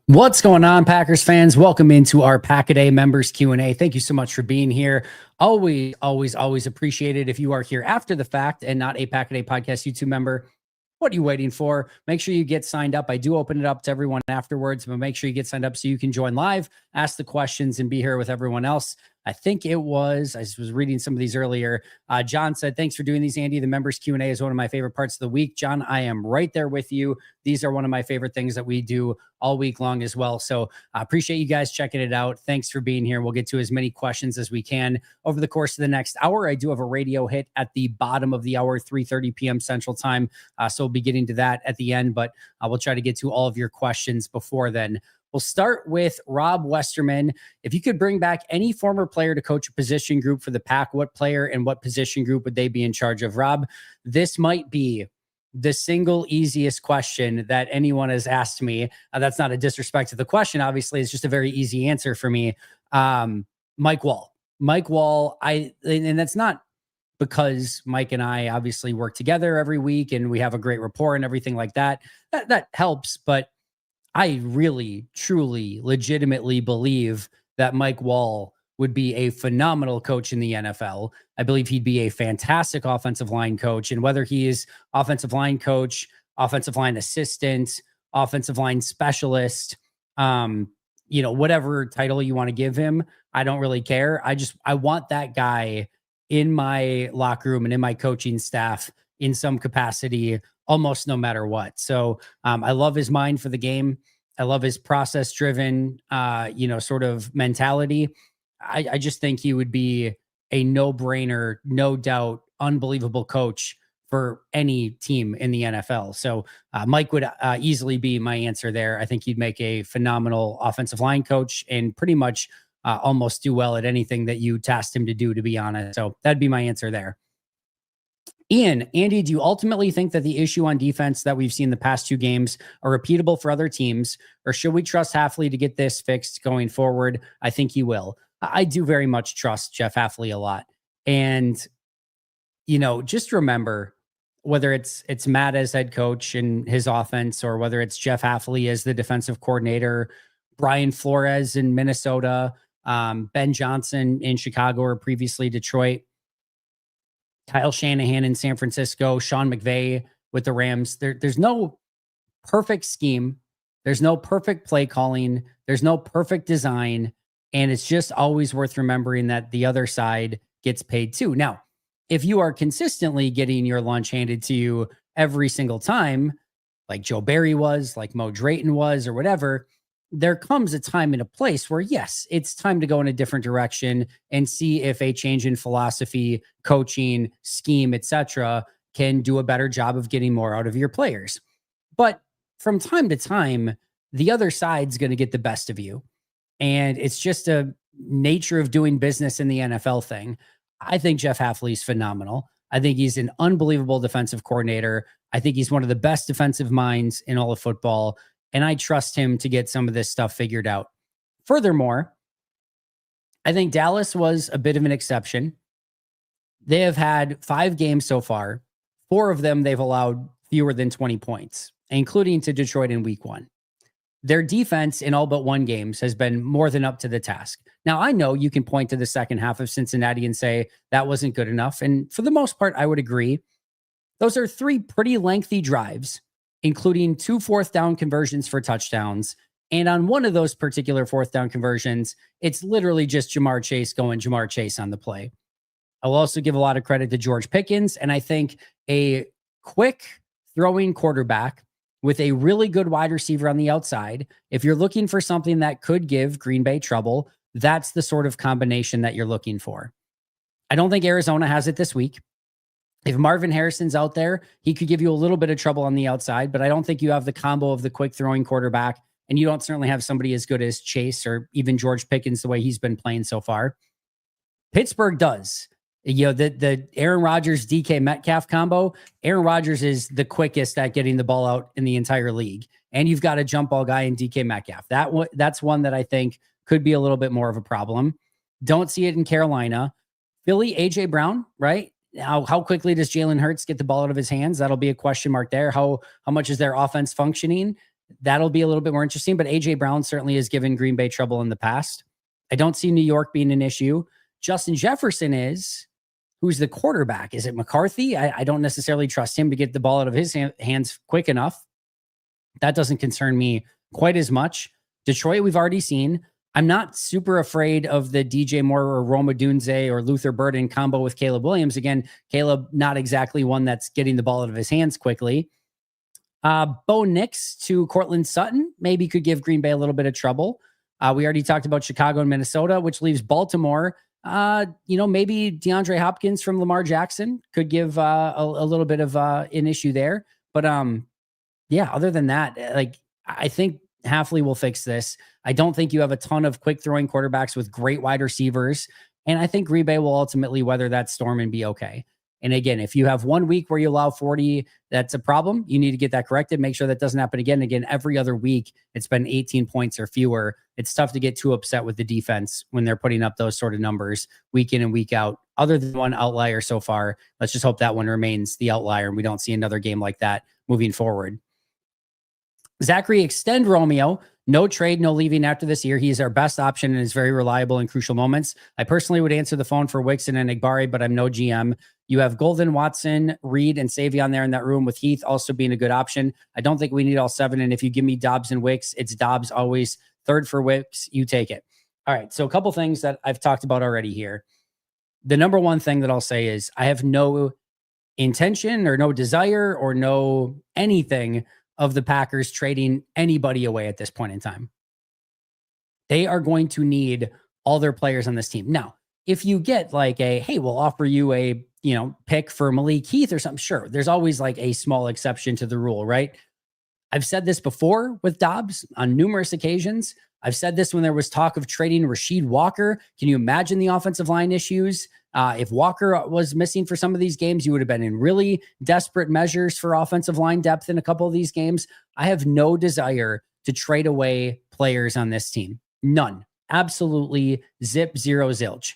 What's going on, Packers fans? Welcome into our Pack-A-Day members Q&A. Thank you so much for being here. Always appreciate it. If you are here after the fact and not a Pack-A-Day podcast YouTube member, what are you waiting for? Make sure you get signed up. I do open it up to everyone afterwards, but make sure you get signed up so you can join live, ask the questions, and be here with everyone else. I was reading some of these earlier. John said, thanks for doing these, Andy. The members Q&A is one of my favorite parts of the week. John, I am right there with you. These are one of my favorite things that we do all week long as well. So I appreciate you guys checking it out. Thanks for being here. We'll get to as many questions as we can over the course of the next hour. I do have a radio hit at the bottom of the hour, 3:30 p.m. Central Time. So we'll be getting to that at the end, but we'll try to get to all of your questions before then. We'll start with Rob Westerman. If you could bring back any former player to coach a position group for the Pack, what player and what position group would they be in charge of? Rob, this might be the single easiest question that anyone has asked me. That's not a disrespect to the question. Obviously, it's just a very easy answer for me. Mike Wall. And that's not because Mike and I obviously work together every week and we have a great rapport and everything like that. That helps, but I really, truly, legitimately believe that Mike Wall would be a phenomenal coach in the NFL. I believe he'd be a fantastic offensive line coach. And whether he is offensive line coach, offensive line assistant, offensive line specialist, whatever title you want to give him, I don't really care. I want that guy in my locker room and in my coaching staff in some capacity, almost no matter what. So I love his mind for the game. I love his process-driven, sort of mentality. I just think he would be a no-brainer, no doubt, unbelievable coach for any team in the NFL. So Mike would easily be my answer there. I think he'd make a phenomenal offensive line coach and pretty much almost do well at anything that you tasked him to do, to be honest. So that'd be my answer there. Ian, Andy, do you ultimately think that the issue on defense that we've seen the past two games are repeatable for other teams, or should we trust Hafley to get this fixed going forward? I think he will. I do very much trust Jeff Hafley a lot. And, just remember, whether it's Matt as head coach and his offense, or whether it's Jeff Hafley as the defensive coordinator, Brian Flores in Minnesota, Ben Johnson in Chicago or previously Detroit, Kyle Shanahan in San Francisco, Sean McVay with the Rams. There's no perfect scheme. There's no perfect play calling. There's no perfect design. And it's just always worth remembering that the other side gets paid too. Now, if you are consistently getting your lunch handed to you every single time, like Joe Barry was, like Mo Drayton was, or whatever, there comes a time and a place where, yes, it's time to go in a different direction and see if a change in philosophy, coaching, scheme, etc., can do a better job of getting more out of your players. But from time to time, the other side's going to get the best of you. And it's just a nature of doing business in the NFL thing. I think Jeff Hafley's phenomenal. I think he's an unbelievable defensive coordinator. I think he's one of the best defensive minds in all of football. And I trust him to get some of this stuff figured out. Furthermore, I think Dallas was a bit of an exception. They have had 5 games so far. 4 of them, they've allowed fewer than 20 points, including to Detroit in week 1. Their defense in all but 1 games has been more than up to the task. Now, I know you can point to the second half of Cincinnati and say that wasn't good enough. And for the most part, I would agree. Those are 3 pretty lengthy drives, including 2 fourth down conversions for touchdowns. And on one of those particular fourth down conversions, it's literally just Jamar Chase going Jamar Chase on the play. I'll also give a lot of credit to George Pickens. And I think a quick throwing quarterback with a really good wide receiver on the outside, if you're looking for something that could give Green Bay trouble, that's the sort of combination that you're looking for. I don't think Arizona has it this week. If Marvin Harrison's out there, he could give you a little bit of trouble on the outside, but I don't think you have the combo of the quick throwing quarterback, and you don't certainly have somebody as good as Chase or even George Pickens the way he's been playing so far. Pittsburgh does. The Aaron Rodgers, DK Metcalf combo, Aaron Rodgers is the quickest at getting the ball out in the entire league. And you've got a jump ball guy in DK Metcalf. That's one that I think could be a little bit more of a problem. Don't see it in Carolina. Philly, AJ Brown, right? How quickly does Jalen Hurts get the ball out of his hands? That'll be a question mark there. How much is their offense functioning? That'll be a little bit more interesting, but AJ Brown certainly has given Green Bay trouble in the past. I don't see New York being an issue. Justin Jefferson is, who's the quarterback? Is it McCarthy? I don't necessarily trust him to get the ball out of his hands quick enough. That doesn't concern me quite as much. Detroit, we've already seen. I'm not super afraid of the DJ Moore or Roma Dunze or Luther Burden combo with Caleb Williams. Again, Caleb, not exactly one that's getting the ball out of his hands quickly. Bo Nix to Cortland Sutton maybe could give Green Bay a little bit of trouble. We already talked about Chicago and Minnesota, which leaves Baltimore. Maybe DeAndre Hopkins from Lamar Jackson could give a little bit of an issue there. But other than that, I think Hafley will fix this. I don't think you have a ton of quick throwing quarterbacks with great wide receivers. And I think Green Bay will ultimately weather that storm and be okay. And again, if you have 1 week where you allow 40, that's a problem. You need to get that corrected. Make sure that doesn't happen again. Again, every other week, it's been 18 points or fewer. It's tough to get too upset with the defense when they're putting up those sort of numbers week in and week out. Other than one outlier so far, let's just hope that one remains the outlier and we don't see another game like that moving forward. Zachary, extend Romeo. No trade, no leaving after this year. He is our best option and is very reliable in crucial moments. I personally would answer the phone for Wixon and Igbari, but I'm no GM. You have Golden, Watson, Reed, and Savion there in that room with Heath also being a good option. I don't think we need all 7. And if you give me Dobbs and Wicks, it's Dobbs always. Third for Wicks, you take it. All right, so a couple things that I've talked about already here. The number one thing that I'll say is I have no intention or no desire or no anything of the Packers trading anybody away at this point in time. They are going to need all their players on this team. Now, if you get hey, we'll offer you a, pick for Malik Heath or something, sure. There's always a small exception to the rule, right? I've said this before with Dobbs on numerous occasions. I've said this when there was talk of trading Rasheed Walker. Can you imagine the offensive line issues? If Walker was missing for some of these games, you would have been in really desperate measures for offensive line depth in a couple of these games. I have no desire to trade away players on this team. None. Absolutely zip, zero, zilch.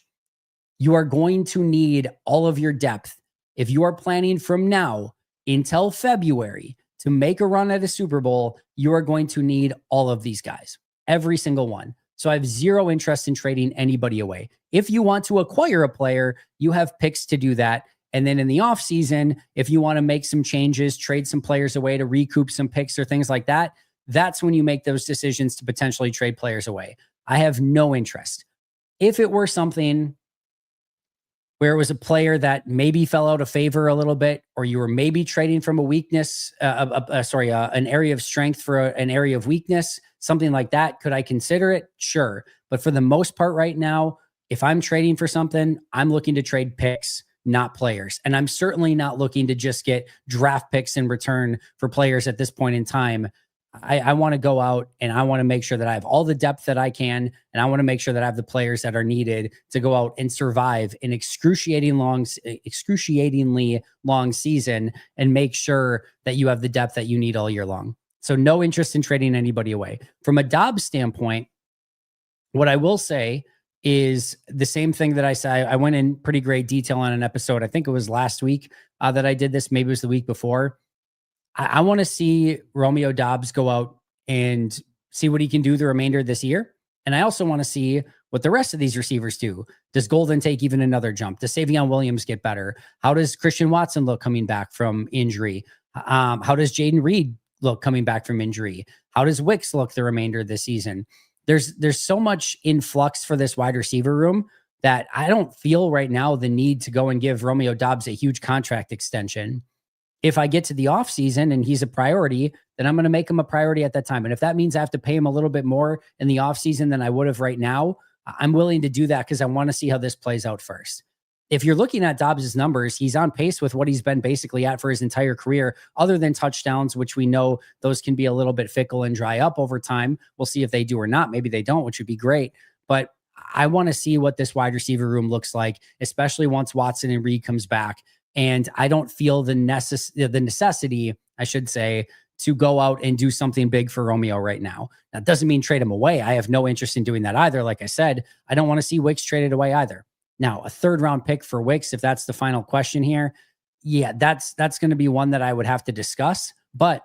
You are going to need all of your depth. If you are planning from now until February to make a run at a Super Bowl, you are going to need all of these guys. Every single one. So I have zero interest in trading anybody away. If you want to acquire a player, you have picks to do that. And then in the offseason, if you want to make some changes, trade some players away to recoup some picks or things like that, that's when you make those decisions to potentially trade players away. I have no interest. If it were something where it was a player that maybe fell out of favor a little bit, or you were maybe trading from a weakness, an area of strength for an area of weakness, something like that, could I consider it? Sure. But for the most part right now, if I'm trading for something, I'm looking to trade picks, not players. And I'm certainly not looking to just get draft picks in return for players at this point in time. I want to go out and I want to make sure that I have all the depth that I can. And I want to make sure that I have the players that are needed to go out and survive an excruciatingly long season and make sure that you have the depth that you need all year long. So no interest in trading anybody away. From a Dobbs standpoint, what I will say is the same thing that I said. I went in pretty great detail on an episode. I think it was last week that I did this. Maybe it was the week before. I want to see Romeo Dobbs go out and see what he can do the remainder of this year. And I also want to see what the rest of these receivers do. Does Golden take even another jump? Does Savion Williams get better? How does Christian Watson look coming back from injury? How does Jaden Reed look coming back from injury? How does Wicks look the remainder of the season? There's so much influx for this wide receiver room that I don't feel right now the need to go and give Romeo Dobbs a huge contract extension. If I get to the offseason and he's a priority, then I'm going to make him a priority at that time. And if that means I have to pay him a little bit more in the offseason than I would have right now, I'm willing to do that because I want to see how this plays out first. If you're looking at Dobbs' numbers, he's on pace with what he's been basically at for his entire career, other than touchdowns, which we know those can be a little bit fickle and dry up over time. We'll see if they do or not. Maybe they don't, which would be great. But I want to see what this wide receiver room looks like, especially once Watson and Reed comes back. And I don't feel the necessity, I should say, to go out and do something big for Romeo right now. That doesn't mean trade him away. I have no interest in doing that either. Like I said, I don't want to see Wicks traded away either. Now, a 3rd round pick for Wicks, if that's the final question here, yeah, that's going to be one that I would have to discuss. But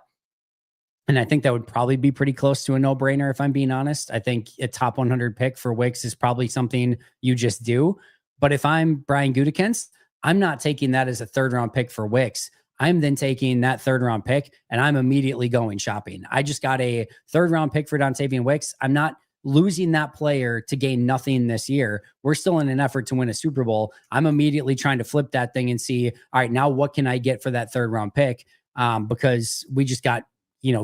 And I think that would probably be pretty close to a no-brainer if I'm being honest. I think a top 100 pick for Wicks is probably something you just do. But if I'm Brian Gutekunst, I'm not taking that as a third round pick for Wicks. I'm then taking that third round pick and I'm immediately going shopping. I just got a third round pick for Dontavian Wicks. I'm not losing that player to gain nothing this year. We're still in an effort to win a Super Bowl. I'm immediately trying to flip that thing and see, all right, now what can I get for that third round pick? Because we just got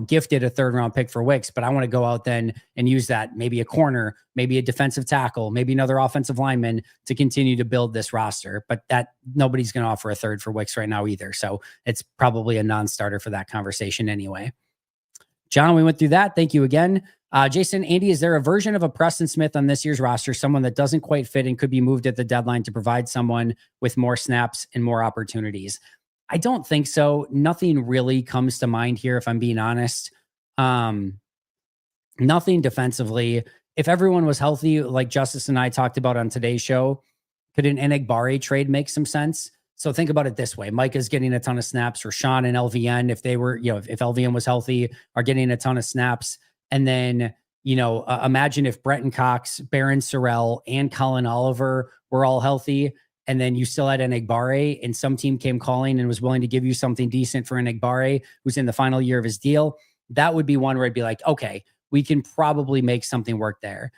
gifted a third round pick for Wicks, but I want to go out then and use that, maybe a corner, maybe a defensive tackle, maybe another offensive lineman to continue to build this roster. But that nobody's going to offer a third for Wicks right now either. So it's probably a non-starter for that conversation anyway. John, we went through that. Thank you again. Jason, Andy, is there a version of a Preston Smith on this year's roster, someone that doesn't quite fit and could be moved at the deadline to provide someone with more snaps and more opportunities? I don't think so. Nothing really comes to mind here, if I'm being honest. Nothing defensively. If everyone was healthy, like Justice and I talked about on today's show, could an Enagbare trade make some sense? So think about it this way. Micah's getting a ton of snaps. Rashawn and LVN, if they were, if LVN was healthy, are getting a ton of snaps. And then, imagine if Brenton Cox, Barron Sorrell, and Colin Oliver were all healthy. And then you still had Enagbare and some team came calling and was willing to give you something decent for Enagbare, who's in the final year of his deal. That would be one where I'd be like, okay, we can probably make something work there.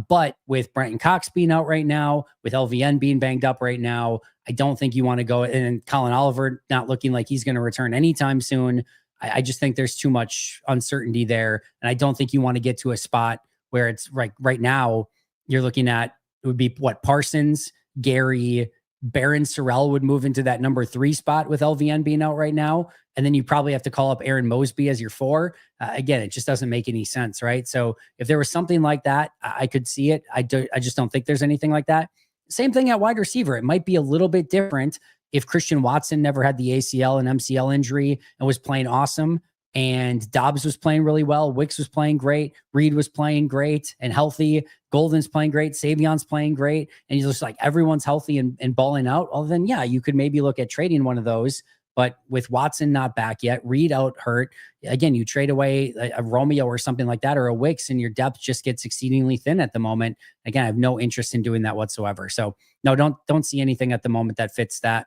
But with Brenton Cox being out right now, with LVN being banged up right now, I don't think you want to go. And Colin Oliver not looking like he's going to return anytime soon. I just think there's too much uncertainty there. And I don't think you want to get to a spot where it's right now you're looking at, it would be what, Parsons, Gary, Barron Sorrell would move into that number 3 spot with LVN being out right now. And then you probably have to call up Aaron Mosby as your 4. Again, it just doesn't make any sense, right? So if there was something like that, I could see it. I just don't think there's anything like that. Same thing at wide receiver. It might be a little bit different if Christian Watson never had the ACL and MCL injury and was playing awesome, and Dobbs was playing really well, Wicks was playing great, Reed was playing great and healthy, Golden's playing great, Savion's playing great, and he's just like everyone's healthy and balling out. Well, then yeah, you could maybe look at trading one of those. But with Watson not back yet, Reed out hurt, again, you trade away a Romeo or something like that, or a Wicks, and your depth just gets exceedingly thin at the moment. Again, I have no interest in doing that whatsoever. So no, don't see anything at the moment that fits that.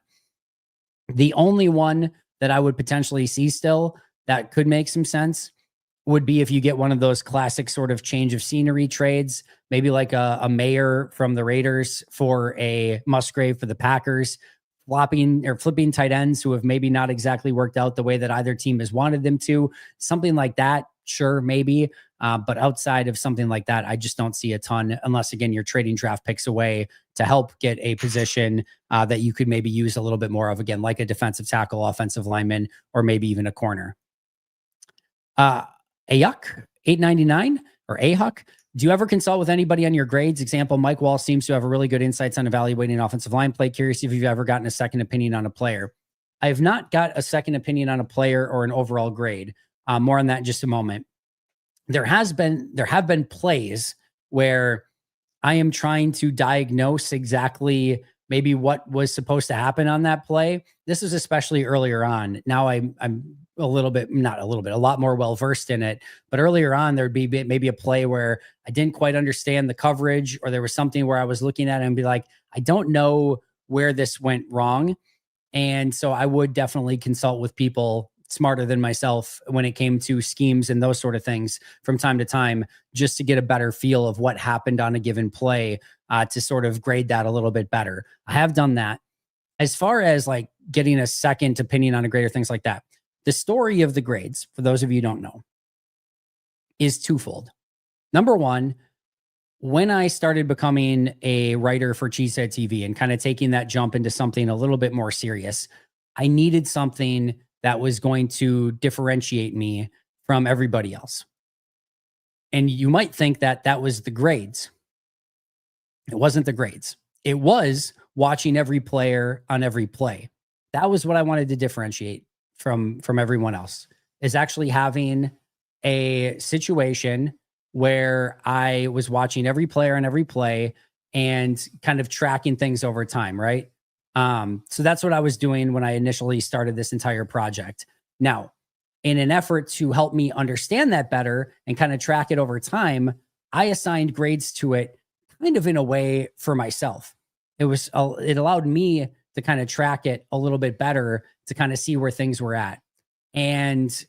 The only one that I would potentially see still that could make some sense would be if you get one of those classic sort of change of scenery trades, maybe like a Mayer from the Raiders for a Musgrave for the Packers, flipping tight ends who have maybe not exactly worked out the way that either team has wanted them to. Something like that, sure, maybe. But outside of something like that, I just don't see a ton, unless, again, you're trading draft picks away to help get a position that you could maybe use a little bit more of, again, like a defensive tackle, offensive lineman, or maybe even a corner. Ayuk, 899 or Ahuk. Do you ever consult with anybody on your grades? Example, Mike Wall seems to have really good insights on evaluating offensive line play. Curious if you've ever gotten a second opinion on a player. I have not got a second opinion on a player or an overall grade. More on that in just a moment. There have been plays where I am trying to diagnose exactly maybe what was supposed to happen on that play. This was especially earlier on. Now I'm a lot more well-versed in it, but earlier on there'd be maybe a play where I didn't quite understand the coverage, or there was something where I was looking at it and be like, I don't know where this went wrong. And so I would definitely consult with people smarter than myself when it came to schemes and those sort of things from time to time, just to get a better feel of what happened on a given play, to sort of grade that a little bit better. I have done that. As far as like getting a second opinion on a grade or things like that, the story of the grades, for those of you who don't know, is twofold. Number one, when I started becoming a writer for Cheesehead TV and kind of taking that jump into something a little bit more serious, I needed something that was going to differentiate me from everybody else. And you might think that that was the grades. It wasn't the grades. It was watching every player on every play. That was what I wanted to differentiate from everyone else, is actually having a situation where I was watching every player on every play and kind of tracking things over time, right? So that's what I was doing when I initially started this entire project. Now, in an effort to help me understand that better and kind of track it over time, I assigned grades to it kind of in a way for myself. It allowed me to kind of track it a little bit better to kind of see where things were at. And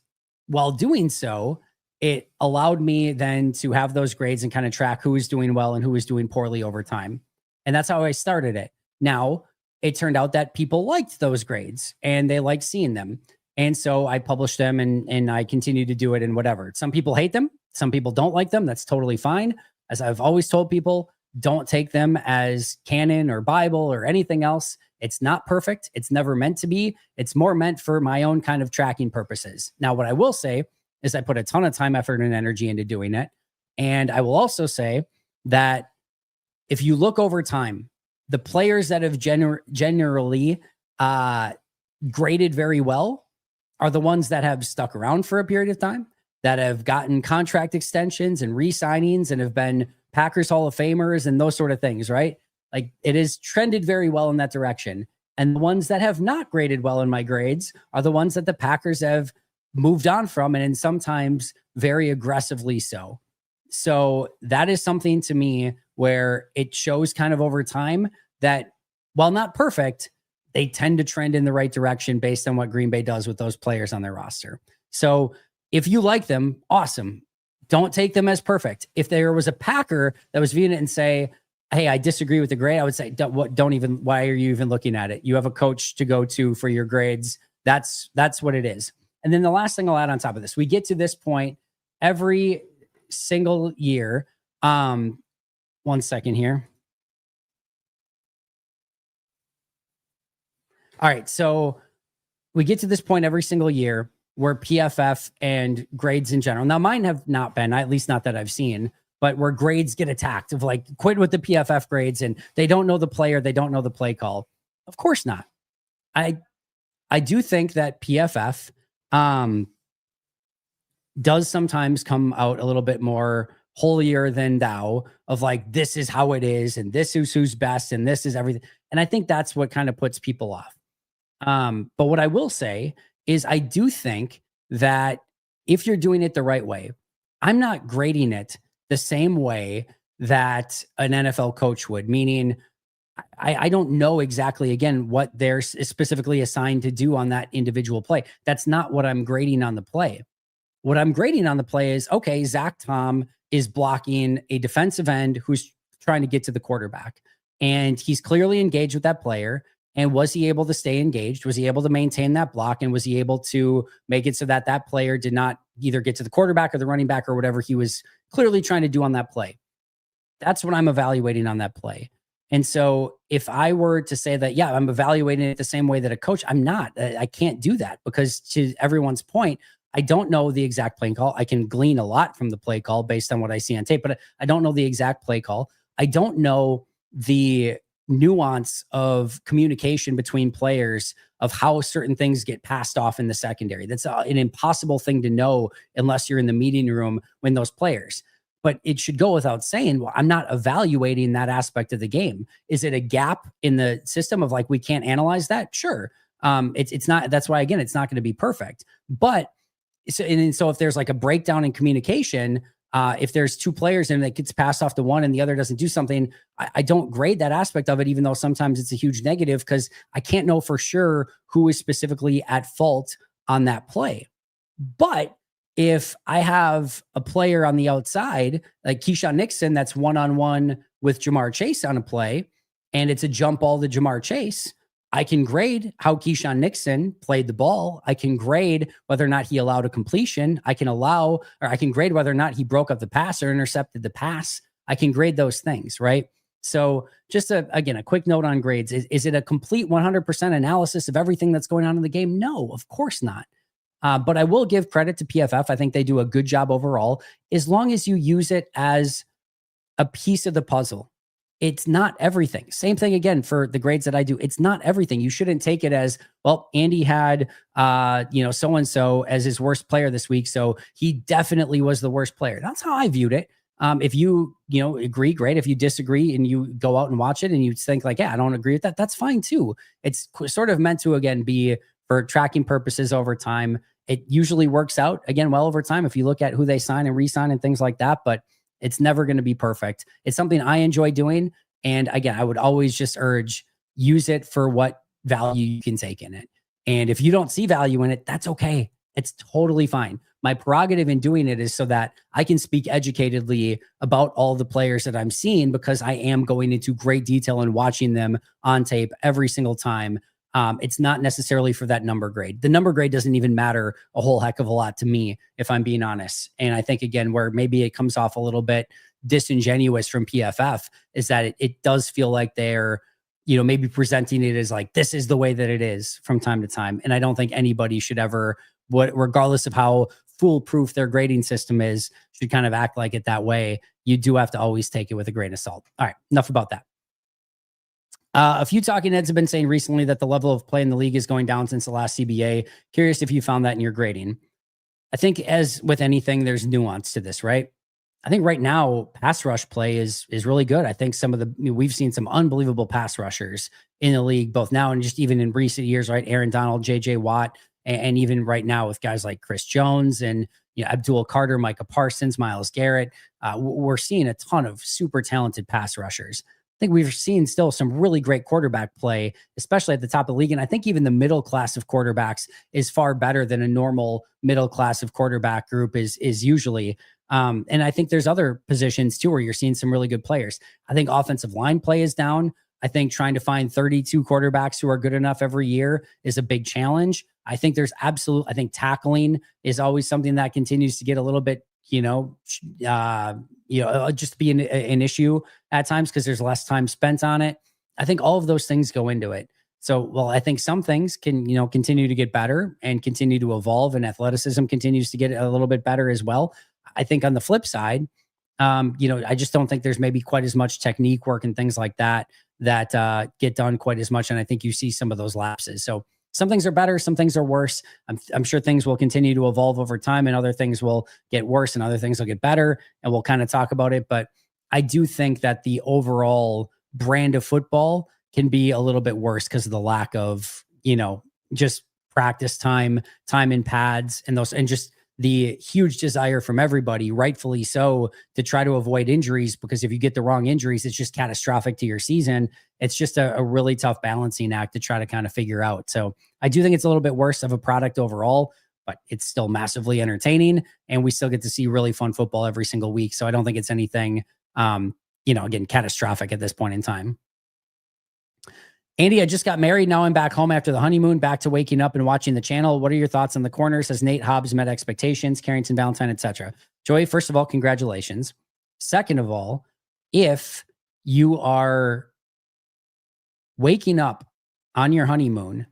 while doing so, it allowed me then to have those grades and kind of track who was doing well and who was doing poorly over time. And that's how I started it. Now, it turned out that people liked those grades and they liked seeing them. And so I published them and I continue to do it and whatever. Some people hate them. Some people don't like them. That's totally fine. As I've always told people, don't take them as canon or Bible or anything else. It's not perfect. It's never meant to be. It's more meant for my own kind of tracking purposes. Now, what I will say is I put a ton of time, effort, and energy into doing it. And I will also say that if you look over time, the players that have generally graded very well are the ones that have stuck around for a period of time, that have gotten contract extensions and re-signings and have been Packers Hall of Famers and those sort of things, right? Like it has trended very well in that direction. And the ones that have not graded well in my grades are the ones that the Packers have moved on from, and sometimes very aggressively so. So that is something to me where it shows kind of over time that while not perfect, they tend to trend in the right direction based on what Green Bay does with those players on their roster. So if you like them, awesome. Don't take them as perfect. If there was a Packer that was viewing it and say, hey, I disagree with the grade, I would say, why are you even looking at it? You have a coach to go to for your grades. That's what it is. And then the last thing I'll add on top of this, we get to this point every single year. 1 second here. All right. So we get to this point every single year where PFF and grades in general, now mine have not been, at least not that I've seen, but where grades get attacked of like, quit with the PFF grades and they don't know the player, they don't know the play call. Of course not. I do think that PFF does sometimes come out a little bit more holier than thou of like, this is how it is, and this is who's best, and this is everything. And I think that's what kind of puts people off. But what I will say is I do think that if you're doing it the right way, I'm not grading it the same way that an NFL coach would, meaning I don't know exactly, again, what they're specifically assigned to do on that individual play. That's not what I'm grading on the play. What I'm grading on the play is, okay, Zach Tom is blocking a defensive end who's trying to get to the quarterback. And he's clearly engaged with that player. And was he able to stay engaged? Was he able to maintain that block? And was he able to make it so that that player did not either get to the quarterback or the running back or whatever he was clearly trying to do on that play? That's what I'm evaluating on that play. And so if I were to say that, yeah, I'm evaluating it the same way that a coach, I'm not. I can't do that because to everyone's point, I don't know the exact play call. I can glean a lot from the play call based on what I see on tape, but I don't know the exact play call. I don't know the nuance of communication between players of how certain things get passed off in the secondary. That's an impossible thing to know unless you're in the meeting room when those players. But it should go without saying, well, I'm not evaluating that aspect of the game. Is it a gap in the system of like, we can't analyze that? Sure. It's not, that's why, again, it's not going to be perfect. But so if there's like a breakdown in communication, if there's two players and it gets passed off to one and the other doesn't do something, I don't grade that aspect of it, even though sometimes it's a huge negative because I can't know for sure who is specifically at fault on that play. But if I have a player on the outside, like Keyshawn Nixon, that's one-on-one with Jamar Chase on a play, and it's a jump ball to Jamar Chase, I can grade how Keyshawn Nixon played the ball. I can grade whether or not he allowed a completion. I can grade whether or not he broke up the pass or intercepted the pass. I can grade those things, right? So just again, a quick note on grades. Is it a complete 100% analysis of everything that's going on in the game? No, of course not. But I will give credit to PFF. I think they do a good job overall, as long as you use it as a piece of the puzzle. It's not everything. Same thing again for the grades that I do. It's not everything. You shouldn't take it as, well, Andy had, so-and-so as his worst player this week. So he definitely was the worst player. That's how I viewed it. If you agree, great. If you disagree and you go out and watch it and you think like, yeah, I don't agree with that, that's fine too. It's sort of meant to, again, be for tracking purposes over time. it usually works out again well over time if you look at who they sign and re-sign and things like that. But it's never going to be perfect. It's something I enjoy doing. And again, I would always just urge, use it for what value you can take in it. And if you don't see value in it, that's okay. It's totally fine. My prerogative in doing it is so that I can speak educatedly about all the players that I'm seeing, because I am going into great detail and watching them on tape every single time. It's not necessarily for that number grade. The number grade doesn't even matter a whole heck of a lot to me, if I'm being honest. And I think, again, where maybe it comes off a little bit disingenuous from PFF is that it does feel like they're, maybe presenting it as like, this is the way that it is from time to time. And I don't think anybody should ever, regardless of how foolproof their grading system is, should kind of act like it that way. You do have to always take it with a grain of salt. All right, enough about that. A few talking heads have been saying recently that the level of play in the league is going down since the last CBA. Curious if you found that in your grading. I think, as with anything, there's nuance to this, right? I think right now pass rush play is really good. I think we've seen some unbelievable pass rushers in the league, both now and just even in recent years, right? Aaron Donald, JJ Watt, and even right now with guys like Chris Jones and Abdul Carter, Micah Parsons, Myles Garrett. We're seeing a ton of super talented pass rushers. I think we've seen still some really great quarterback play, especially at the top of the league. And I think even the middle class of quarterbacks is far better than a normal middle class of quarterback group is usually. And I think there's other positions too where you're seeing some really good players. I think offensive line play is down. I think trying to find 32 quarterbacks who are good enough every year is a big challenge. I think I think tackling is always something that continues to get a little bit, just be an issue at times because there's less time spent on it. I think all of those things go into it. So, well, I think some things can, continue to get better and continue to evolve, and athleticism continues to get a little bit better as well. I think on the flip side, I just don't think there's maybe quite as much technique work and things like that get done quite as much. And I think you see some of those lapses. So some things are better, some things are worse. I'm sure things will continue to evolve over time, and other things will get worse and other things will get better. And we'll kind of talk about it. But I do think that the overall brand of football can be a little bit worse because of the lack of, just practice time in pads and just the huge desire from everybody, rightfully so, to try to avoid injuries, because if you get the wrong injuries, it's just catastrophic to your season. It's just a really tough balancing act to try to kind of figure out. So I do think it's a little bit worse of a product overall, but it's still massively entertaining, and we still get to see really fun football every single week. So I don't think it's anything, again, catastrophic at this point in time. Andy, I just got married. Now I'm back home after the honeymoon, back to waking up and watching the channel. What are your thoughts on the corners? Has Nate Hobbs met expectations, Carrington Valentine, etc.? Joey, first of all, congratulations. Second of all, if you are waking up on your honeymoon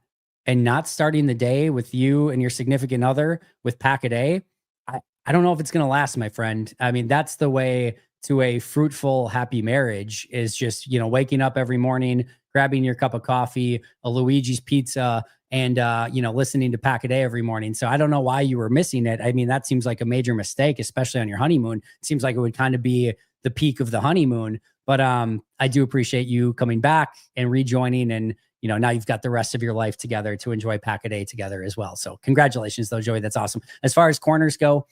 and not starting the day with you and your significant other with Pack-A-Day, I don't know if it's going to last, my friend. I mean, that's the way to a fruitful, happy marriage, is just, waking up every morning, grabbing your cup of coffee, a Luigi's pizza, and, listening to Pack-A-Day every morning. So I don't know why you were missing it. I mean, that seems like a major mistake, especially on your honeymoon. It seems like it would kind of be the peak of the honeymoon. But I do appreciate you coming back and rejoining. And, now you've got the rest of your life together to enjoy Pack-A-Day together as well. So congratulations, though, Joey. That's awesome. As far as corners go,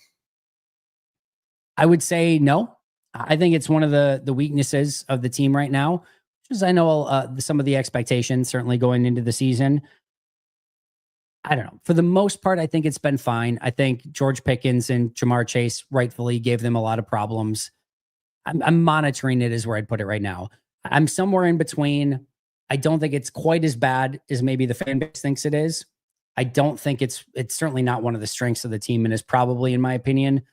I would say no. I think it's one of the weaknesses of the team right now, because I know some of the expectations certainly going into the season. I don't know. For the most part, I think it's been fine. I think George Pickens and Jamar Chase rightfully gave them a lot of problems. I'm monitoring it is where I'd put it right now. I'm somewhere in between. I don't think it's quite as bad as maybe the fan base thinks it is. I don't think it's certainly not one of the strengths of the team, and is probably, in my opinion,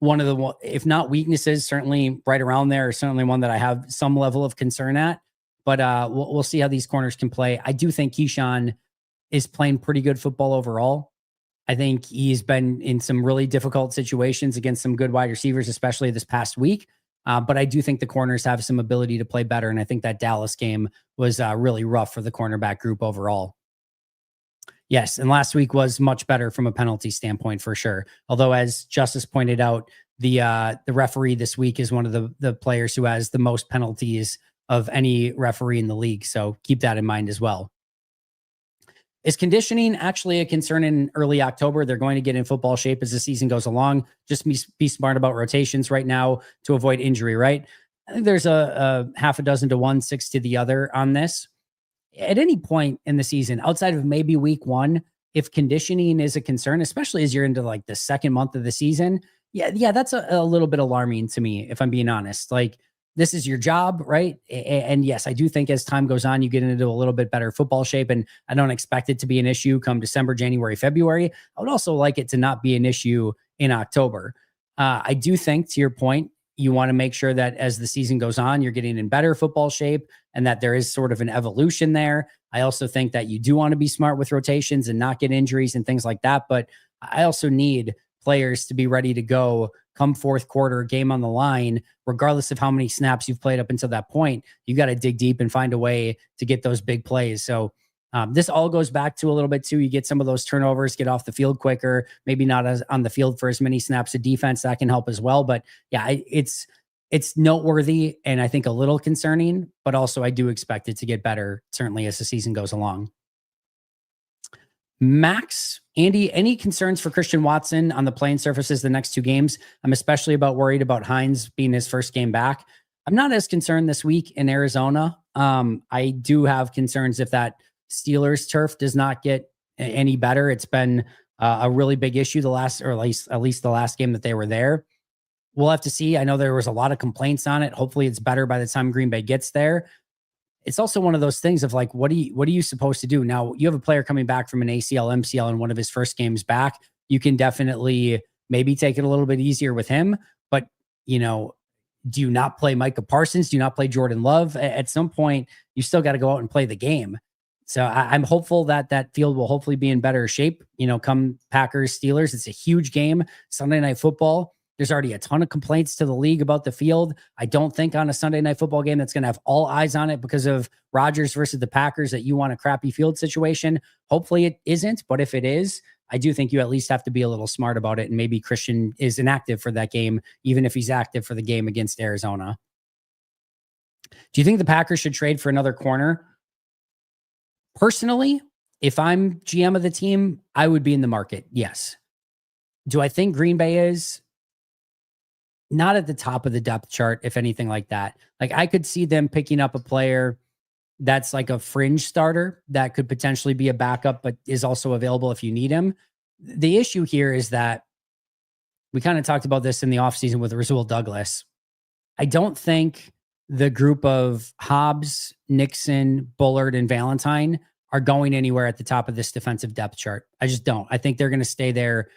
one of the, if not weaknesses, certainly right around there, or certainly one that I have some level of concern at. But we'll see how these corners can play. I do think Keyshawn is playing pretty good football overall. I think he's been in some really difficult situations against some good wide receivers, especially this past week. But I do think the corners have some ability to play better. And I think that Dallas game was really rough for the cornerback group overall. Yes, and last week was much better from a penalty standpoint for sure. Although, as Justice pointed out, the referee this week is one of the players who has the most penalties of any referee in the league. So keep that in mind as well. Is conditioning actually a concern in early October? They're going to get in football shape as the season goes along. Just be smart about rotations right now to avoid injury, right? I think there's a half a dozen to one, six to the other on this. At any point in the season, outside of maybe week one, if conditioning is a concern, especially as you're into like the second month of the season, yeah, that's a little bit alarming to me, if I'm being honest. Like, this is your job, right? And yes, I do think as time goes on, you get into a little bit better football shape, and I don't expect it to be an issue come December, January, February. I would also like it to not be an issue in October. I do think, to your point, you want to make sure that as the season goes on, you're getting in better football shape and that there is sort of an evolution there. I also think that you do want to be smart with rotations and not get injuries and things like that. But I also need players to be ready to go come fourth quarter, game on the line, regardless of how many snaps you've played up until that point. You got to dig deep and find a way to get those big plays. So this all goes back to a little bit too. You get some of those turnovers, get off the field quicker, maybe not as on the field for as many snaps of defense. That can help as well. But yeah, it's noteworthy and I think a little concerning, but also I do expect it to get better, certainly as the season goes along. Max, Andy, any concerns for Christian Watson on the playing surfaces the next two games? I'm especially worried about Hines being his first game back. I'm not as concerned this week in Arizona. I do have concerns if that Steelers turf does not get any better. It's been a really big issue the last, or at least the last game that they were there. We'll have to see. I know there was a lot of complaints on it. Hopefully it's better by the time Green Bay gets there. It's also one of those things of like, what are you supposed to do? Now you have a player coming back from an ACL, MCL in one of his first games back. You can definitely maybe take it a little bit easier with him, but do you not play Micah Parsons? Do you not play Jordan Love? At some point, you still got to go out and play the game. So I'm hopeful that that field will hopefully be in better shape, come Packers, Steelers. It's a huge game, Sunday Night Football. There's already a ton of complaints to the league about the field. I don't think on a Sunday Night Football game that's going to have all eyes on it because of Rodgers versus the Packers that you want a crappy field situation. Hopefully it isn't, but if it is, I do think you at least have to be a little smart about it. And maybe Christian is inactive for that game, even if he's active for the game against Arizona. Do you think the Packers should trade for another corner? Personally, if I'm GM of the team, I would be in the market. Yes. Do I think Green Bay is? Not at the top of the depth chart, if anything like that. Like, I could see them picking up a player that's like a fringe starter that could potentially be a backup, but is also available if you need him. The issue here is that we kind of talked about this in the offseason with Rasul Douglas. I don't think the group of Hobbs, Nixon, Bullard, and Valentine are going anywhere at the top of this defensive depth chart. I just don't. I think they're going to stay there.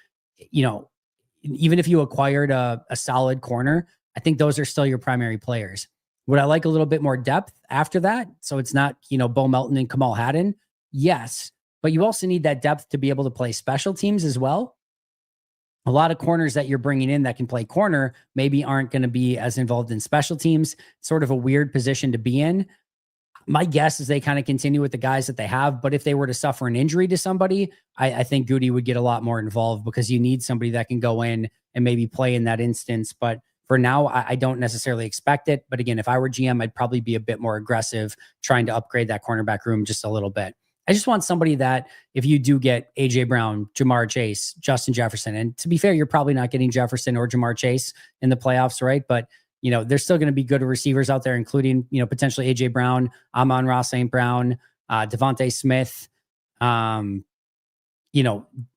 Even if you acquired a solid corner, I think those are still your primary players. Would I like a little bit more depth after that? So it's not, Bo Melton and Kamal Haddon. Yes. But you also need that depth to be able to play special teams as well. A lot of corners that you're bringing in that can play corner maybe aren't going to be as involved in special teams. Sort of a weird position to be in. My guess is they kind of continue with the guys that they have. But if they were to suffer an injury to somebody, I think Goody would get a lot more involved because you need somebody that can go in and maybe play in that instance. But for now, I don't necessarily expect it. But again, if I were GM, I'd probably be a bit more aggressive trying to upgrade that cornerback room just a little bit. I just want somebody that if you do get AJ Brown, Jamar Chase, Justin Jefferson, and to be fair, you're probably not getting Jefferson or Jamar Chase in the playoffs, right? But there's still going to be good receivers out there, including, potentially AJ Brown, Amon-Ra St. Brown, Devontae Smith,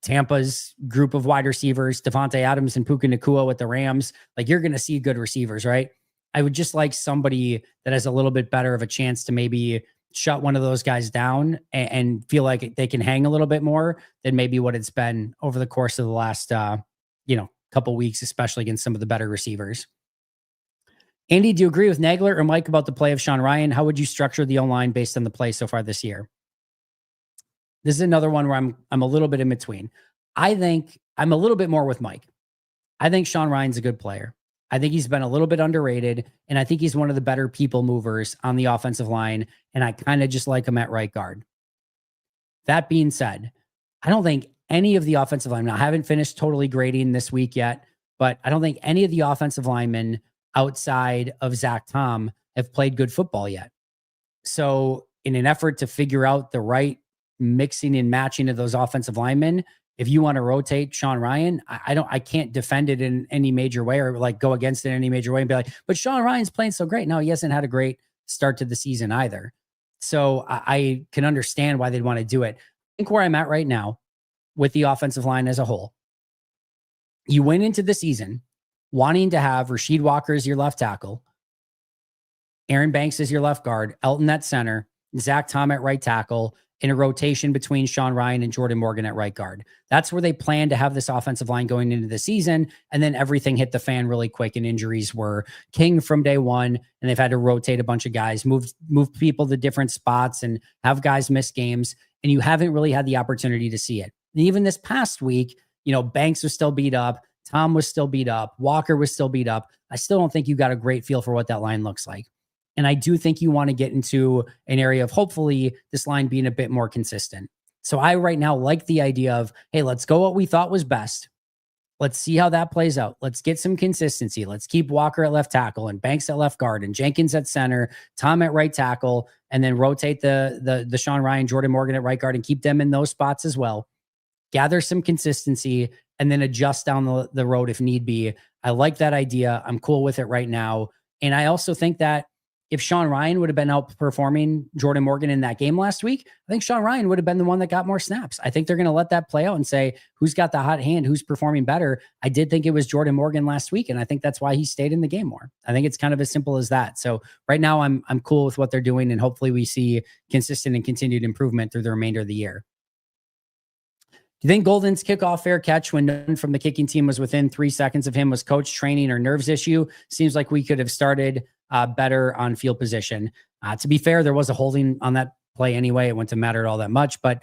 Tampa's group of wide receivers, Devontae Adams and Puka Nacua with the Rams. Like, you're going to see good receivers, right? I would just like somebody that has a little bit better of a chance to maybe shut one of those guys down and feel like they can hang a little bit more than maybe what it's been over the course of the last, couple weeks, especially against some of the better receivers. Andy, do you agree with Nagler or Mike about the play of Sean Ryan? How would you structure the O-line based on the play so far this year? This is another one where I'm a little bit in between. I think I'm a little bit more with Mike. I think Sean Ryan's a good player. I think he's been a little bit underrated, and I think he's one of the better people movers on the offensive line, and I kind of just like him at right guard. That being said, I don't think any of the offensive linemen, I haven't finished totally grading this week yet, but I don't think any of the offensive linemen outside of Zach Tom have played good football yet. So in an effort to figure out the right mixing and matching of those offensive linemen, if you want to rotate Sean Ryan, I can't defend it in any major way or like go against it in any major way and be like, but Sean Ryan's playing so great. No, he hasn't had a great start to the season either. So I can understand why they'd want to do it. I think where I'm at right now with the offensive line as a whole, you went into the season wanting to have Rasheed Walker as your left tackle, Aaron Banks as your left guard, Elton at center, Zach Tom at right tackle, in a rotation between Sean Ryan and Jordan Morgan at right guard. That's where they planned to have this offensive line going into the season. And then everything hit the fan really quick and injuries were king from day one. And they've had to rotate a bunch of guys, move people to different spots and have guys miss games. And you haven't really had the opportunity to see it. And even this past week, Banks was still beat up. Tom was still beat up. Walker was still beat up. I still don't think you got a great feel for what that line looks like. And I do think you want to get into an area of hopefully this line being a bit more consistent. So I right now like the idea of, hey, let's go what we thought was best. Let's see how that plays out. Let's get some consistency. Let's keep Walker at left tackle and Banks at left guard and Jenkins at center, Tom at right tackle, and then rotate the Sean Ryan, Jordan Morgan at right guard and keep them in those spots as well. Gather some consistency and then adjust down the road if need be. I like that idea. I'm cool with it right now. And I also think that if Sean Ryan would have been outperforming Jordan Morgan in that game last week, I think Sean Ryan would have been the one that got more snaps. I think they're going to let that play out and say, who's got the hot hand, who's performing better. I did think it was Jordan Morgan last week, and I think that's why he stayed in the game more. I think it's kind of as simple as that. So right now I'm cool with what they're doing, and hopefully we see consistent and continued improvement through the remainder of the year. Do you think Golden's kickoff fair catch when none from the kicking team was within 3 seconds of him was coach training or nerves issue? Seems like we could have started better on field position. To be fair, there was a holding on that play anyway. It wouldn't have mattered all that much, but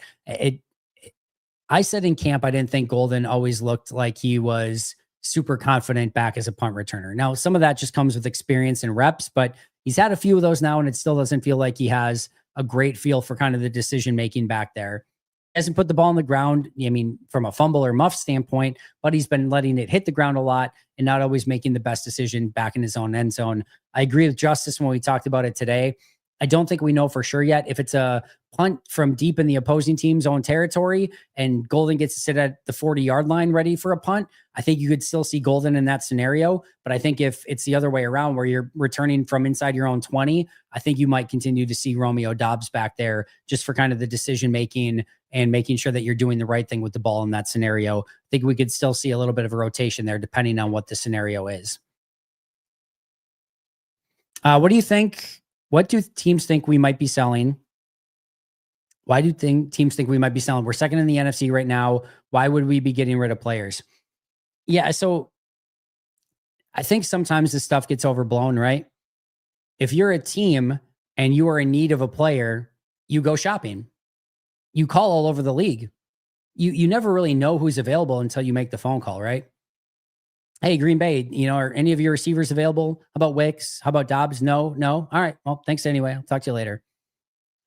I said in camp, I didn't think Golden always looked like he was super confident back as a punt returner. Now, some of that just comes with experience and reps, but he's had a few of those now, and it still doesn't feel like he has a great feel for kind of the decision-making back there. Hasn't put the ball on the ground, I mean, from a fumble or muff standpoint, but he's been letting it hit the ground a lot and not always making the best decision back in his own end zone. I agree with Justice when we talked about it today. I don't think we know for sure yet if it's a punt from deep in the opposing team's own territory and Golden gets to sit at the 40-yard line ready for a punt. I think you could still see Golden in that scenario. But I think if it's the other way around where you're returning from inside your own 20, I think you might continue to see Romeo Doubs back there just for kind of the decision-making and making sure that you're doing the right thing with the ball in that scenario. I think we could still see a little bit of a rotation there depending on what the scenario is. What do you think? What do teams think we might be selling? Why do teams think we might be selling? We're second in the NFC right now. Why would we be getting rid of players? Yeah, so I think sometimes this stuff gets overblown, right? If you're a team and you are in need of a player, you go shopping. You call all over the league. You never really know who's available until you make the phone call, right? Hey, Green Bay, are any of your receivers available? How about Wicks? How about Dobbs? No. All right. Well, thanks anyway. I'll talk to you later.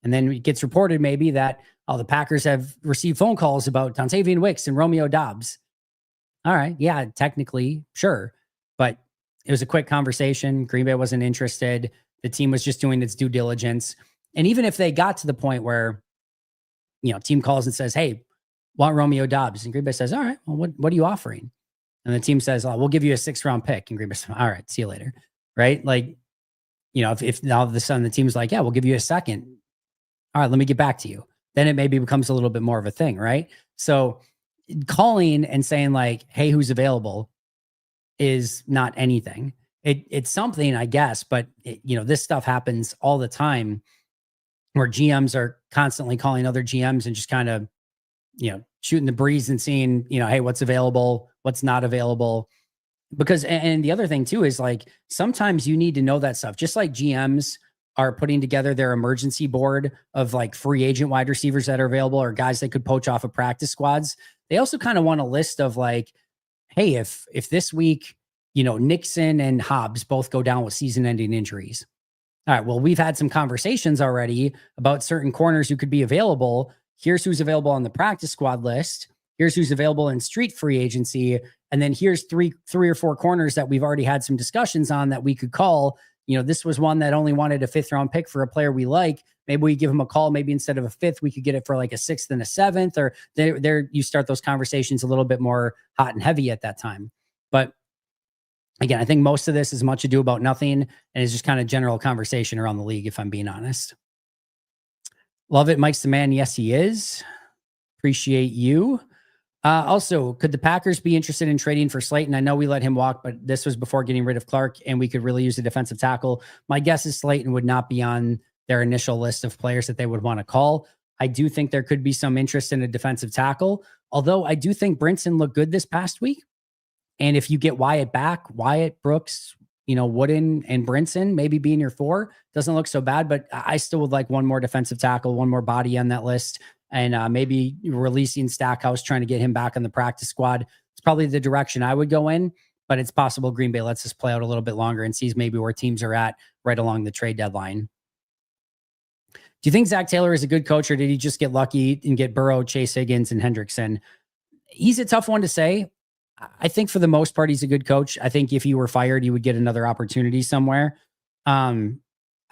And then it gets reported maybe that, the Packers have received phone calls about Dontavian Wicks and Romeo Dobbs. All right. Yeah, technically, sure. But it was a quick conversation. Green Bay wasn't interested. The team was just doing its due diligence. And even if they got to the point where, team calls and says, hey, want Romeo Dobbs? And Green Bay says, all right, well, what are you offering? And the team says, we'll give you a 6th-round pick. And Green Bay says, all right, see you later. Right? Like, if now all of a sudden the team's like, yeah, we'll give you a 2nd. All right, let me get back to you. Then it maybe becomes a little bit more of a thing, right? So calling and saying like, hey, who's available is not anything. It's something, I guess, but this stuff happens all the time where GMs are constantly calling other GMs and just kind of, shooting the breeze and seeing, hey, what's available, what's not available. Because, and the other thing too, is like, sometimes you need to know that stuff, just like GMs are putting together their emergency board of like free agent wide receivers that are available or guys that could poach off of practice squads. They also kind of want a list of like, hey, if this week, Nixon and Hobbs both go down with season-ending injuries. All right, well, we've had some conversations already about certain corners who could be available. Here's who's available on the practice squad list. Here's who's available in street free agency. And then here's three or four corners that we've already had some discussions on that we could call, this was one that only wanted a 5th round pick for a player we like. Maybe we give him a call. Maybe instead of a 5th, we could get it for like a 6th and a 7th, or there you start those conversations a little bit more hot and heavy at that time. But again, I think most of this is much ado about nothing, and is just kind of general conversation around the league, if I'm being honest. Love it. Mike's the man. Yes, he is. Appreciate you. Also, could the Packers be interested in trading for Slayton? I know we let him walk, but this was before getting rid of Clark, and we could really use a defensive tackle. My guess is Slayton would not be on their initial list of players that they would want to call. I do think there could be some interest in a defensive tackle, although I do think Brinson looked good this past week. And if you get Wyatt back, Wyatt, Brooks, Wooden and Brinson maybe being your 4 doesn't look so bad, but I still would like one more defensive tackle, one more body on that list, and maybe releasing Stackhouse, trying to get him back on the practice squad. It's probably the direction I would go in, but it's possible Green Bay lets this play out a little bit longer and sees maybe where teams are at right along the trade deadline. Do you think Zach Taylor is a good coach, or did he just get lucky and get Burrow, Chase Higgins, and Hendrickson? He's a tough one to say. I think for the most part, he's a good coach. I think if he were fired, he would get another opportunity somewhere. I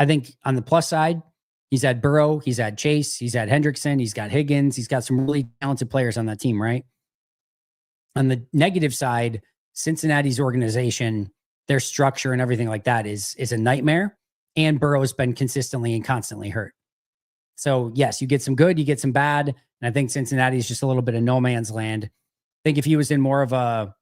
think on the plus side, he's had Burrow, he's had Chase, he's had Hendrickson, he's got Higgins, he's got some really talented players on that team, right? On the negative side, Cincinnati's organization, their structure and everything like that is a nightmare. And Burrow's been consistently and constantly hurt. So yes, you get some good, you get some bad. And I think Cincinnati is just a little bit of no man's land. I think if he was in more of a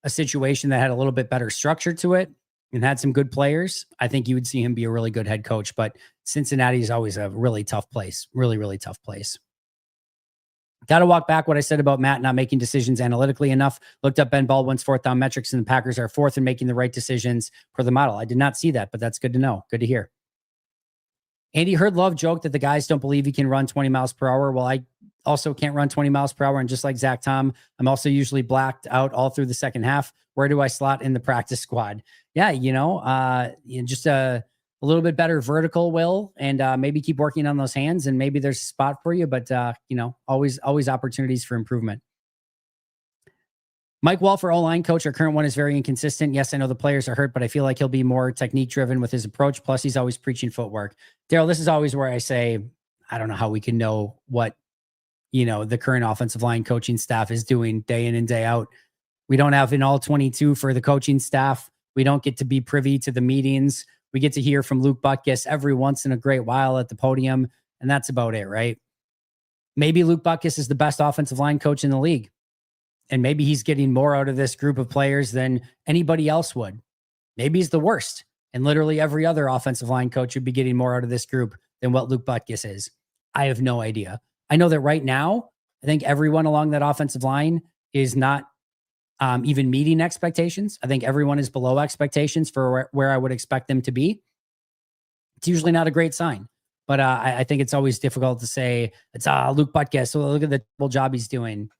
situation that had a little bit better structure to it and had some good players, I think you would see him be a really good head coach. But Cincinnati is always a really tough place. Really, really tough place. Got to walk back what I said about Matt not making decisions analytically enough. Looked up Ben Baldwin's 4th down metrics, and the Packers are 4th in making the right decisions per the model. I did not see that, but that's good to know. Good to hear. Andy Heard Love joked that the guys don't believe he can run 20 miles per hour. Well, I also can't run 20 miles per hour. And just like Zach Tom, I'm also usually blacked out all through the second half. Where do I slot in the practice squad? Yeah, just a little bit better vertical will, and maybe keep working on those hands, and maybe there's a spot for you, but always opportunities for improvement. Mike Wall for O-line coach. Our current one is very inconsistent. Yes, I know the players are hurt, but I feel like he'll be more technique driven with his approach. Plus, he's always preaching footwork. Daryl, this is always where I say, I don't know how we can know what, the current offensive line coaching staff is doing day in and day out. We don't have an all 22 for the coaching staff. We don't get to be privy to the meetings. We get to hear from Luke Butkus every once in a great while at the podium, and that's about it, right? Maybe Luke Butkus is the best offensive line coach in the league. And maybe he's getting more out of this group of players than anybody else would. Maybe he's the worst. And literally every other offensive line coach would be getting more out of this group than what Luke Butkus is. I have no idea. I know that right now, I think everyone along that offensive line is not even meeting expectations. I think everyone is below expectations for where I would expect them to be. It's usually not a great sign. But I think it's always difficult to say, it's Luke Butkus, so look at the double job he's doing.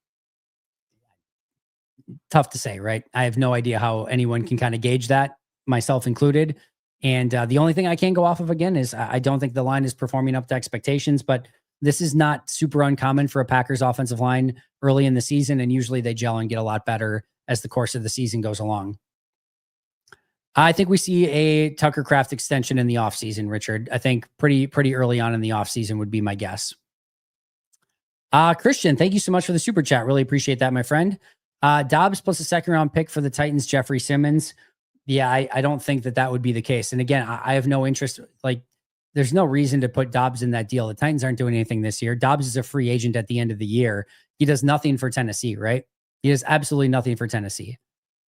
Tough to say, right? I have no idea how anyone can kind of gauge that, myself included. And the only thing I can go off of again is I don't think the line is performing up to expectations, but this is not super uncommon for a Packers offensive line early in the season. And usually they gel and get a lot better as the course of the season goes along. I think we see a Tucker Kraft extension in the offseason, Richard. I think pretty early on in the offseason would be my guess. Christian, thank you so much for the super chat. Really appreciate that, my friend. Dobbs plus a 2nd round pick for the Titans, Jeffrey Simmons. Yeah, I don't think that would be the case. And again, I have no interest. Like, there's no reason to put Dobbs in that deal. The Titans aren't doing anything this year. Dobbs is a free agent at the end of the year. He does nothing for Tennessee, right? He does absolutely nothing for Tennessee.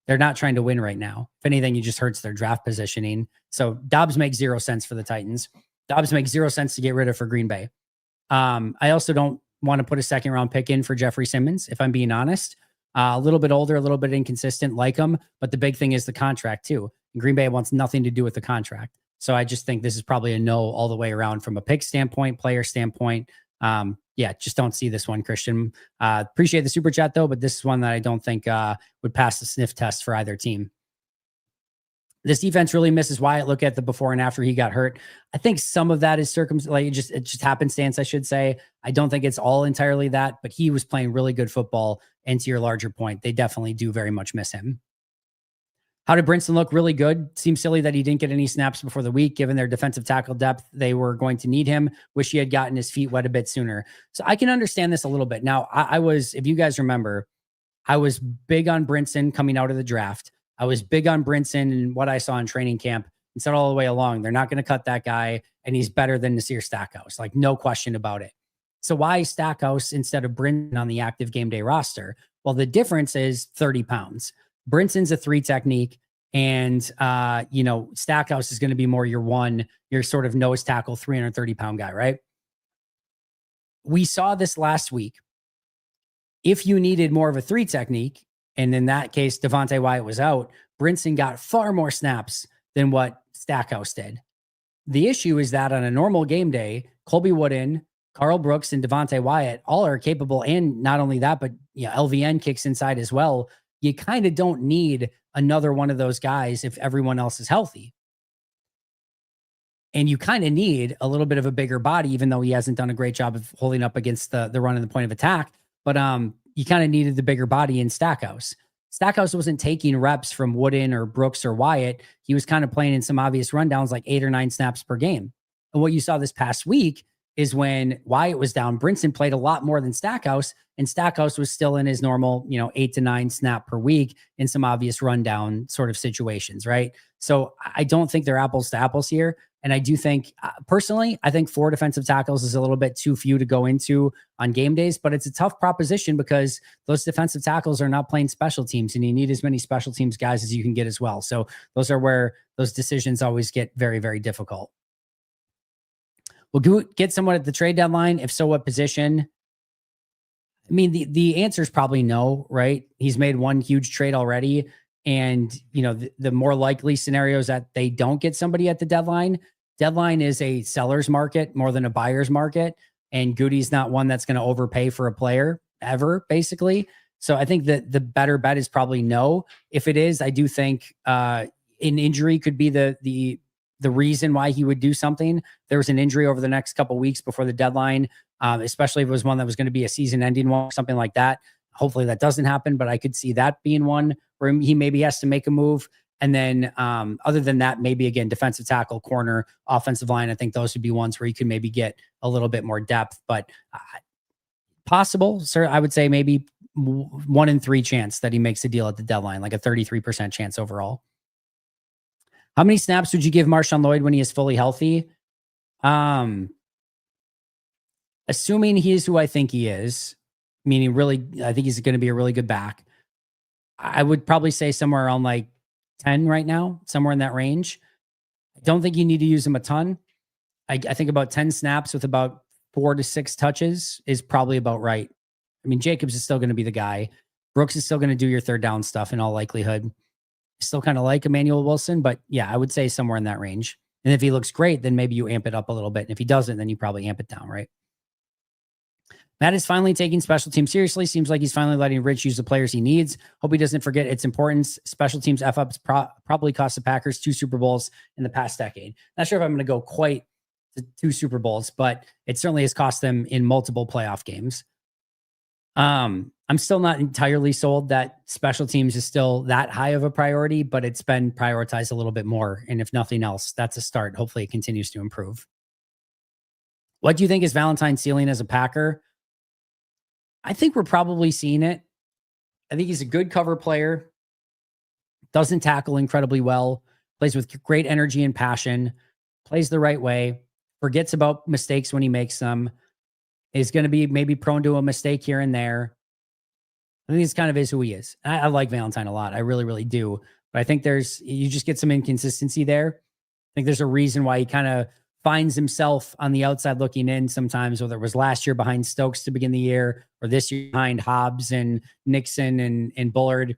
They're not trying to win right now. If anything, he just hurts their draft positioning. So Dobbs makes 0 sense for the Titans. Dobbs makes 0 sense to get rid of for Green Bay. I also don't want to put a 2nd round pick in for Jeffrey Simmons, if I'm being honest. A little bit older, a little bit inconsistent, like him. But the big thing is the contract, too. And Green Bay wants nothing to do with the contract. So I just think this is probably a no all the way around from a pick standpoint, player standpoint. Just don't see this one, Christian. Appreciate the super chat, though, but this is one that I don't think would pass the sniff test for either team. This defense really misses Wyatt. Look at the before and after he got hurt. I think some of that is it just happenstance, I should say. I don't think it's all entirely that, but he was playing really good football. And to your larger point, they definitely do very much miss him. How did Brinson look? Really good. Seems silly that he didn't get any snaps before the week. Given their defensive tackle depth, they were going to need him. Wish he had gotten his feet wet a bit sooner. So I can understand this a little bit. Now, I was, if you guys remember, I was big on Brinson coming out of the draft. I was big on Brinson and what I saw in training camp and said all the way along, they're not going to cut that guy, and he's better than Nasir Stackhouse. Like, no question about it. So why Stackhouse instead of Brinson on the active game day roster? Well, the difference is 30 pounds. Brinson's a 3 technique, and Stackhouse is going to be more your sort of nose tackle, 330-pound guy, right? We saw this last week. If you needed more of a 3 technique, and in that case, Devontae Wyatt was out, Brinson got far more snaps than what Stackhouse did. The issue is that on a normal game day, Colby Wooden, Carl Brooks, and Devontae Wyatt all are capable, and not only that, but LVN kicks inside as well. You kind of don't need another one of those guys if everyone else is healthy. And you kind of need a little bit of a bigger body, even though he hasn't done a great job of holding up against the run and the point of attack. But you kind of needed the bigger body in Stackhouse. Stackhouse wasn't taking reps from Wooden or Brooks or Wyatt. He was kind of playing in some obvious rundowns, like 8 or 9 snaps per game. And what you saw this past week is when Wyatt was down, Brinson played a lot more than Stackhouse, and Stackhouse was still in his normal, 8 to 9 snap per week in some obvious rundown sort of situations, right? So I don't think they're apples to apples here. And I do think, personally, I think 4 defensive tackles is a little bit too few to go into on game days, but it's a tough proposition because those defensive tackles are not playing special teams, and you need as many special teams guys as you can get as well. So those are where those decisions always get very, very difficult. We'll get someone at the trade deadline. If so, what position? I mean, the answer is probably no, right? He's made one huge trade already. And, the more likely scenarios that they don't get somebody at the deadline. Deadline is a seller's market more than a buyer's market. And Goody's not one that's going to overpay for a player ever, basically. So I think that the better bet is probably no. If it is, I do think an injury could be the reason why he would do something. There was an injury over the next couple of weeks before the deadline, especially if it was one that was going to be a season-ending one, something like that. Hopefully that doesn't happen, but I could see that being one where he maybe has to make a move. And then other than that, maybe again, defensive tackle, corner, offensive line. I think those would be ones where you could maybe get a little bit more depth, but possible, sir. I would say maybe 1 in 3 chance that he makes a deal at the deadline, like a 33% chance overall. How many snaps would you give Marshawn Lloyd when he is fully healthy? Assuming he is who I think he is, meaning really, I think he's going to be a really good back. I would probably say somewhere around like 10 right now, somewhere in that range. I don't think you need to use him a ton. I think about 10 snaps with about 4 to 6 touches is probably about right. I mean, Jacobs is still going to be the guy. Brooks is still going to do your third down stuff in all likelihood. Still kind of like Emmanuel Wilson, but yeah, I would say somewhere in that range. And if he looks great, then maybe you amp it up a little bit. And if he doesn't, then you probably amp it down, right? Matt is finally taking special teams seriously. Seems like he's finally letting Rich use the players he needs. Hope he doesn't forget its importance. Special teams F-ups probably cost the Packers 2 Super Bowls in the past decade. Not sure if I'm going to go quite to 2 Super Bowls, but it certainly has cost them in multiple playoff games. I'm still not entirely sold that special teams is still that high of a priority, but it's been prioritized a little bit more. And if nothing else, that's a start. Hopefully it continues to improve. What do you think is Valentine's ceiling as a Packer? I think we're probably seeing it. I think he's a good cover player, doesn't tackle incredibly well, plays with great energy and passion, plays the right way, forgets about mistakes when he makes them, is going to be maybe prone to a mistake here and there. I think this kind of is who he is. I like Valentine a lot. I really, really do. But I think you just get some inconsistency there. I think there's a reason why he kind of finds himself on the outside looking in sometimes, whether it was last year behind Stokes to begin the year or this year behind Hobbs and Nixon and Bullard.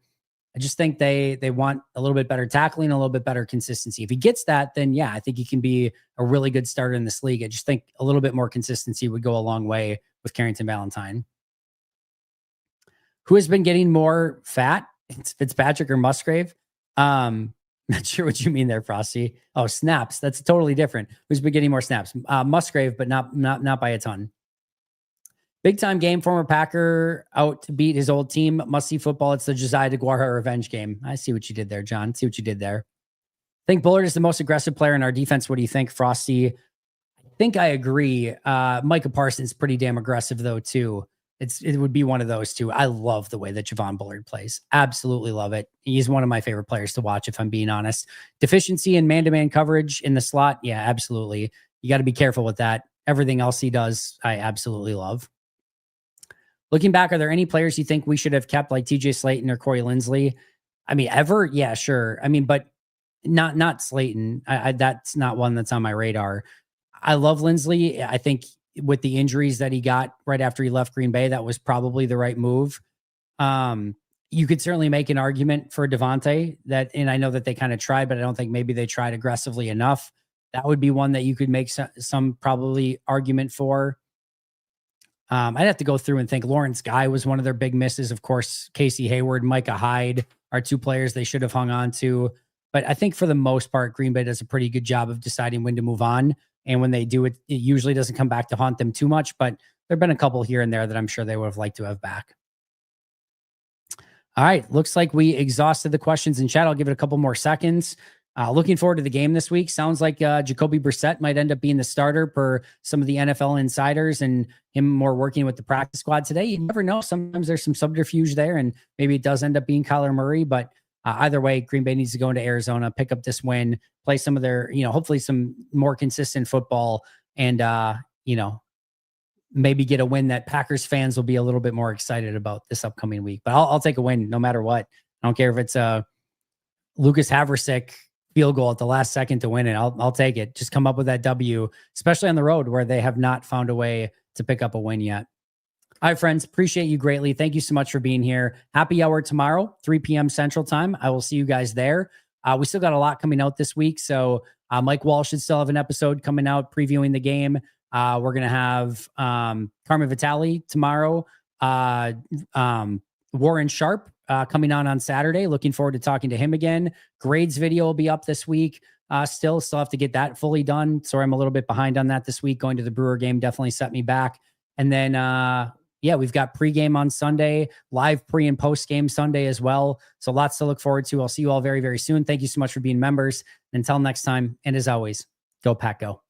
I just think they want a little bit better tackling, a little bit better consistency. If he gets that, then yeah, I think he can be a really good starter in this league. I just think a little bit more consistency would go a long way with Carrington Valentine. Who has been getting more fat? It's Fitzpatrick or Musgrave. Not sure what you mean there, Frosty. Oh, snaps. That's totally different. Who's been getting more snaps? Musgrave, but not by a ton. Big time game, former Packer out to beat his old team. Must see football. It's the Josiah DeGuara revenge game. I see what you did there, John. See what you did there. I think Bullard is the most aggressive player in our defense. What do you think, Frosty? I think I agree. Micah Parsons pretty damn aggressive though too. It would be one of those two. I love the way that Javon Bullard plays. Absolutely love it. He's one of my favorite players to watch, if I'm being honest. Deficiency in man-to-man coverage in the slot. Yeah, absolutely. You got to be careful with that. Everything else he does, I absolutely love. Looking back, are there any players you think we should have kept, like TJ Slayton or Corey Linsley? I mean, ever? Yeah, sure. I mean, but not Slayton. That's not one that's on my radar. I love Linsley. I think with the injuries that he got right after he left Green Bay, that was probably the right move. You could certainly make an argument for Devontae and I know that they kind of tried, but I don't think maybe they tried aggressively enough. That would be one that you could make some probably argument for. I'd have to go through and think. Lawrence Guy was one of their big misses. Of course, Casey Hayward, Micah Hyde are two players they should have hung on to. But I think for the most part, Green Bay does a pretty good job of deciding when to move on. And when they do it, it usually doesn't come back to haunt them too much. But there have been a couple here and there that I'm sure they would have liked to have back. All right. Looks like we exhausted the questions in chat. I'll give it a couple more seconds. Looking forward to the game this week. Sounds like Jacoby Brissett might end up being the starter per some of the NFL insiders and him more working with the practice squad today. You never know. Sometimes there's some subterfuge there and maybe it does end up being Kyler Murray. But either way, Green Bay needs to go into Arizona, pick up this win, play some of their, hopefully some more consistent football and, maybe get a win that Packers fans will be a little bit more excited about this upcoming week. But I'll take a win no matter what. I don't care if it's Lucas Haversick field goal at the last second to win it. I'll take it. Just come up with that W, especially on the road where they have not found a way to pick up a win yet. All right, friends, appreciate you greatly. Thank you so much for being here. Happy hour tomorrow, 3 p.m. Central Time. I will see you guys there. We still got a lot coming out this week. So Mike Walsh should still have an episode coming out previewing the game. We're going to have Carmen Vitale tomorrow. Warren Sharp coming on Saturday. Looking forward to talking to him again. Grades video will be up this week. Still have to get that fully done. Sorry, I'm a little bit behind on that this week. Going to the Brewer game definitely set me back. And then, we've got pregame on Sunday, live pre and post game Sunday as well. So lots to look forward to. I'll see you all very, very soon. Thank you so much for being members. Until next time. And as always, go Pack Go.